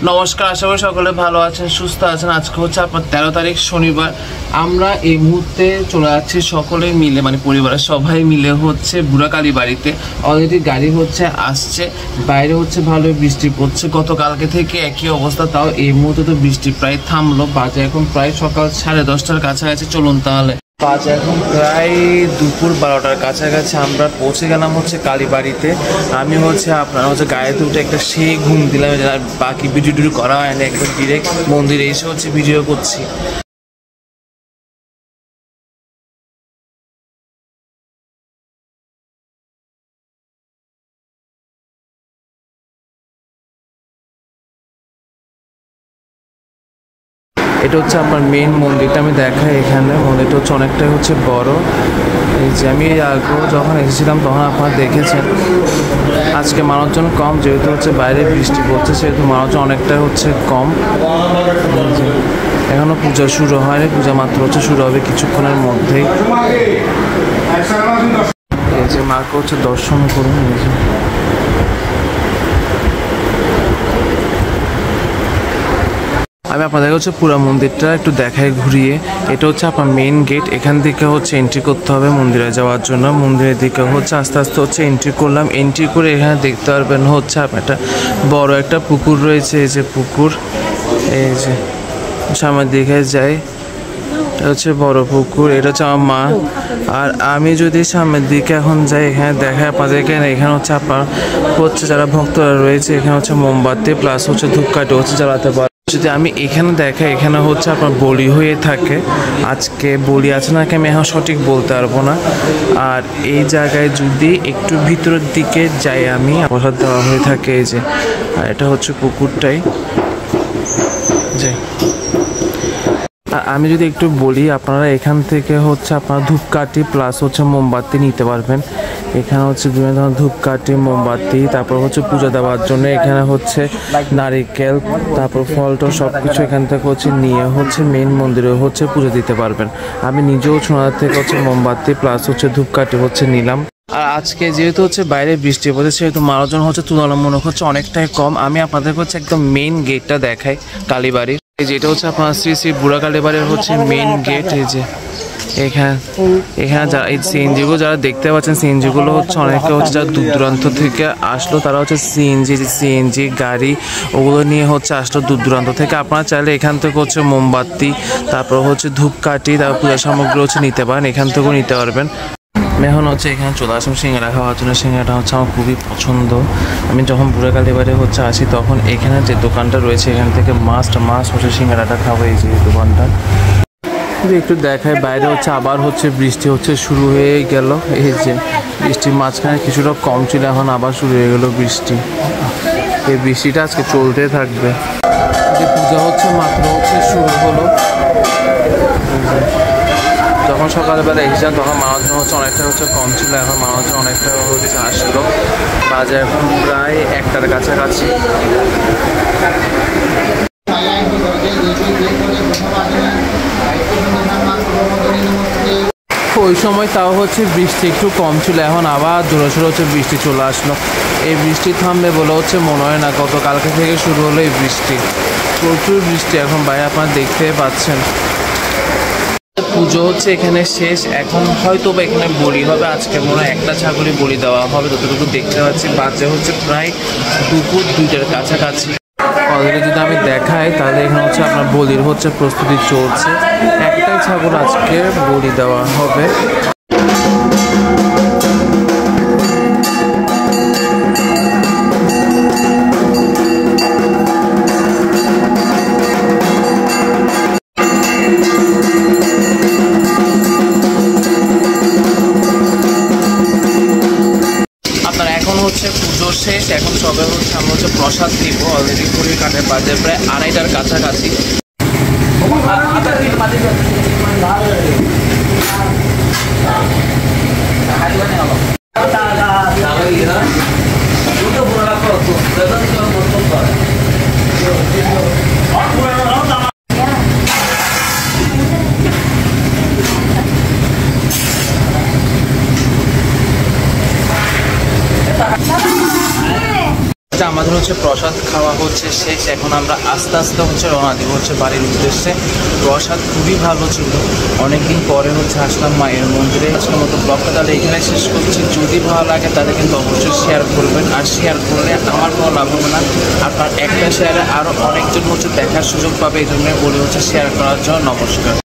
নমস্কার, আশা করি সকলে ভালো আছেন, সুস্থ আছেন। আজকে হচ্ছে আপনার 13 তারিখ শনিবার। আমরা এই মুহূর্তে চলে যাচ্ছি সকলে মিলে, মানে পরিবারের সবাই মিলে হচ্ছে বুড়াকালী বাড়িতে। অলরেডি গাড়ি হচ্ছে আসছে, বাইরে হচ্ছে ভালো বৃষ্টি পড়ছে। গতকালকে থেকে একই অবস্থা, তাও এই মুহূর্তে তো বৃষ্টি প্রায় থামলো। বাজে এখন প্রায় সকাল 10:30টার কাছাকাছি। চলুন তাহলে, বাজে এখন প্রায় দুপুর 12টার কাছাকাছি। আমরা পৌঁছে গেলাম হচ্ছে কালীবাড়িতে। আমি হচ্ছে আপনার হচ্ছে গাড়িতে উঠে একটা সেই ঘুম দিলাম, আর বাকি ভিডিও টিডিও করা হয়নি। একদম ডিরেক্ট মন্দিরে এসে হচ্ছে ভিডিও করছি। এটা হচ্ছে আপনার মেইন মন্দিরটা, আমি দেখাই। এখানে মন্দিরটা হচ্ছে অনেকটাই হচ্ছে বড়। এই যে আমি আগেও যখন এসেছিলাম তখন আপনারা দেখেছেন। আজকে মানুষজন কম, যেহেতু হচ্ছে বাইরে বৃষ্টি পড়ছে, সেহেতু মানুষজন অনেকটাই হচ্ছে কম। এখনও পূজা শুরু হয়নি, পূজা মাত্র হচ্ছে শুরু হবে কিছুক্ষণের মধ্যেই। এই যে মাকে হচ্ছে দর্শন করুন। এই যে আমি আপনাদের হচ্ছে পুরো মন্দিরটা একটু দেখাই ঘুরিয়ে। এটা হচ্ছে আপনার মেইন গেট, এখান থেকে হচ্ছে এন্ট্রি করতে হবে মন্দিরে যাওয়ার জন্য। মন্দিরের দিকে হচ্ছে আস্তে আস্তে হচ্ছে এন্ট্রি করলাম। এন্ট্রি করে এখানে দেখতে পারবেন হচ্ছে আপনার একটা বড় একটা পুকুর রয়েছে। এই যে পুকুর, এই যে সামনের দিকে যাই, এটা হচ্ছে বড় পুকুর। এটা হচ্ছে আমার মা। আর আমি যদি সামনের দিকে এখন যাই, এখানে দেখায় আপনাদেরকে। এখানে হচ্ছে আপনার হচ্ছে যারা ভক্তরা রয়েছে, এখানে হচ্ছে মোমবাতি প্লাস হচ্ছে ধূপকাঠি হচ্ছে জ্বালাতে পারে। যদি আমি এখানে দেখাই, এখানে হচ্ছে আপনার বলি হয়ে থাকে। আজকে বলি আছে নাকি আমি এখন সঠিক বলতে পারবো না। আর এই জায়গায় যদি একটু ভিতরের দিকে যাই আমি, প্রসাদ দেওয়া হয়ে থাকে। এই যে, আর এটা হচ্ছে পুকুরটাই। যাই, আমি যদি একটু বলি, আপনারা এখান থেকে হচ্ছে আপনারা ধূপকাঠি প্লাস হচ্ছে মোমবাতি নিতে পারবেন। এখানে হচ্ছে বিভিন্ন ধরনের ধূপকাঠি, মোমবাতি, তারপর হচ্ছে পূজা দেওয়ার জন্য এখানে হচ্ছে নারিকেল, তারপর ফল টল সব কিছু এখান থেকে হচ্ছে নিয়ে হচ্ছে মেইন মন্দিরে হচ্ছে পুজো দিতে পারবেন। আমি নিজেও সোনার থেকে হচ্ছে মোমবাতি প্লাস হচ্ছে ধূপকাঠি হচ্ছে নিলাম। আর আজকে যেহেতু হচ্ছে বাইরে বৃষ্টি পড়ছে, সেহেতু মানুষজন হচ্ছে তুলনামূলক হচ্ছে অনেকটাই কম। আমি আপনাদের হচ্ছে একদম মেইন গেটটা দেখাই কালীবাড়ির। এই যে এটা হচ্ছে আপনার শ্রী শ্রী বুড়াকালী বাড়ির হচ্ছে মেইন গেট। এই যে এখানে যারা এই সিএনজিগুলো যারা দেখতে পাচ্ছেন, সিএনজিগুলো হচ্ছে অনেকে হচ্ছে যারা দূর দূরান্ত থেকে আসলো, তারা হচ্ছে সিএনজি গাড়ি ওগুলো নিয়ে হচ্ছে আসলো দূর দূরান্ত থেকে। আপনারা চাইলে এখান থেকে হচ্ছে মোমবাতি, তারপর হচ্ছে ধূপকাঠি, তারপর পূজা সামগ্রী হচ্ছে নিতে পারেন, এখান থেকেও নিতে পারবেন। আমি এখন হচ্ছে এখানে চলে আসলাম সিঙ্গারা খাওয়ার জন্য। সিঙ্গারাটা হচ্ছে আমার খুবই পছন্দ। আমি যখন বুড়াকালী বাড়ি হচ্ছে আসি, তখন এখানে যে দোকানটা রয়েছে, এখান থেকে মাস্ট হচ্ছে সিঙ্গারাটা খাবো। এই যে দোকানটা একটু দেখায়। বাইরে হচ্ছে আবার হচ্ছে বৃষ্টি হচ্ছে শুরু হয়ে গেল। এই যে বৃষ্টির মাঝখানে কিছুটা কম ছিল, এখন আবার শুরু হয়ে গেল বৃষ্টি। এই বৃষ্টিটা আজকে চলতে থাকবে। যে পূজা হচ্ছে মাত্র হচ্ছে শুরু হলো। যখন সকালবেলা এসেছিলাম তখন মানুষজন হচ্ছে অনেকটা হচ্ছে কম ছিল, এখন মানুষজন অনেকটা হচ্ছে আসলো। বাজে এখন প্রায় 1টার কাছাকাছি। ওই সময় তাও হচ্ছে বৃষ্টি একটু কম ছিল, এখন আবার জোরে হচ্ছে বৃষ্টি চলে আসলো। এই বৃষ্টি থামবে বলে হচ্ছে মনে হয় না। গতকালকে থেকে শুরু হলো এই বৃষ্টি, প্রচুর বৃষ্টি। এখন বাইরে আপনারা দেখতে পাচ্ছেন। পুজো হচ্ছে এখানে শেষ, এখন হয়তো বা এখানে বলি হবে। আজকে মনে হয় একটা ছাগলই বলি দেওয়া হবে, যতটুকু দেখতে পাচ্ছি। বাজে হচ্ছে প্রায় দুপুর 2টার কাছাকাছি। অলরেডি যদি আমি দেখাই, তাহলে এখানে হচ্ছে আপনার বলির হচ্ছে প্রস্তুতি চলছে। একটাই ছাগল আজকে বলি দেওয়া হবে। হচ্ছে পুজো শেষ, এখন সবে হচ্ছে আমরা হচ্ছে প্রসাদ দিব। অলরেডি ঘড়ির কাঁটায় বাজে প্রায় 2:30টার কাছাকাছি। আমাদের হচ্ছে প্রসাদ খাওয়া হচ্ছে শেষ। এখন আমরা আস্তে আস্তে হচ্ছে রওনা দিব হচ্ছে বাড়ির উদ্দেশ্যে। প্রসাদ খুবই ভালো ছিল, অনেকদিন পরে হচ্ছে আসলাম মায়ের মন্দিরে। আজকের মতো ব্লগটা তাহলে এখানে শেষ করছি। যদি ভালো লাগে তাহলে কিন্তু অবশ্যই শেয়ার করবেন, আর শেয়ার করলে আমার কোনো লাভ হবে না, আপনার একটা শেয়ারে আরও অনেকজন হচ্ছে দেখার সুযোগ পাবে, এই জন্য বলে হচ্ছে শেয়ার করার জন্য। নমস্কার।